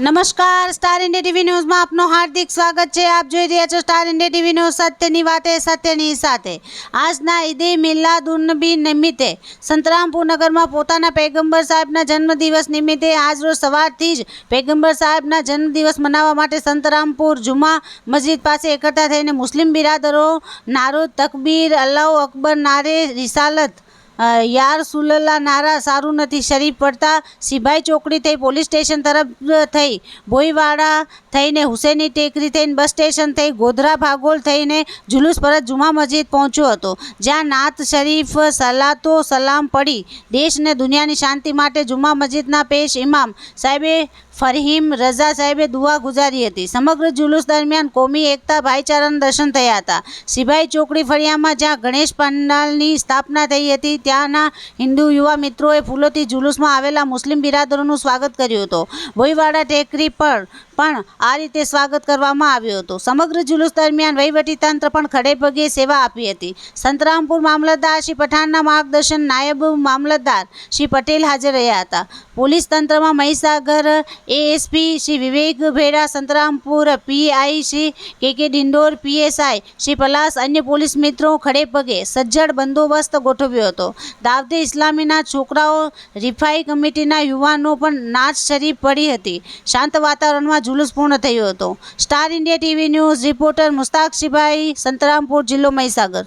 નમસ્કાર, star India TV ન્યૂઝમાં આપનું હાર્દિક સ્વાગત છે। આપ જોઈ રહ્યા છો સ્ટાર ઇન્ડિયા ટીવી ન્યૂઝ, સત્યની વાતે સત્યની સાથે। આજના ઈદે મિલાદુન્નબી નિમિત્તે સંતરામપુર નગરમાં પોતાના પૈગંબર સાહેબના જન્મદિવસ નિમિત્તે આજરોજ સવારથી જ પૈગંબર સાહેબના જન્મદિવસ મનાવવા માટે સંતરામપુર જુમા મસ્જિદ પાસે એકઠા થઈને મુસ્લિમ બિરાદરો નારો તકબીર, અલ્લાહુ અકબર, નારે રિસાલત, યા રસૂલલ્લાહ નારા સારું નથી શરીફ પડતા સિભાઈ ચોકડી થઈ પોલીસ સ્ટેશન તરફ થઈ ભોઈવાડા થઈને હુસેની ટેકરી થઈને બસ સ્ટેશન થઈ ગોધરા ભાગોળ થઈને જુલુસ પરત જુમા મસ્જિદ પહોંચ્યો હતો, જ્યાં નાત શરીફ સલાતો સલામ પડી દેશ ને દુનિયાની શાંતિ માટે જુમા મસ્જિદના પેશ ઇમામ સાહેબે ફરહીમ રઝા સાહેબે દુઆ ગુજારી હતી। સમગ્ર જુલુસ દરમિયાન કોમી એકતા ભાઈચારાના દર્શન થયા હતા। સિભાઈ ચોકડી ફળિયામાં જ્યાં ગણેશ પંડાલની સ્થાપના થઈ હતી ત્યાંના હિન્દુ યુવા મિત્રોએ ફૂલોથી જુલુસમાં આવેલા મુસ્લિમ બિરાદરોનું સ્વાગત કર્યું હતું। ભોઈવાડા ટેકરી પર પણ આ રીતે સ્વાગત કરવામાં આવ્યું હતું। સમગ્ર જુલુસ દરમિયાન વહીવટીતંત્ર પણ ખડે પગે સેવા આપી હતી। સંતરામપુર મામલતદાર શ્રી પઠાણના માર્ગદર્શન નાયબ મામલતદાર શ્રી પટેલ હાજર રહ્યા હતા। પોલીસ તંત્રમાં મહીસાગર એએસપી શ્રી વિવેક ભેડા, સંતરામપુર પીઆઈ શ્રી કે ડિંડોર, પીએસઆઈ શ્રી પલાસ, અન્ય પોલીસ મિત્રો ખડે પગે સજ્જડ બંદોબસ્ત ગોઠવ્યો હતો। દાવતે ઇસ્લામીના છોકરાઓ, રિફાઈ કમિટીના યુવાનો પણ નાચ શરીફ પડી હતી। શાંત વાતાવરણમાં જુલુસ પૂર્ણ થયો હતો। Star India TV news reporter Mustaq Shibhai, Santrampur, જિલ્લો મહીસાગર।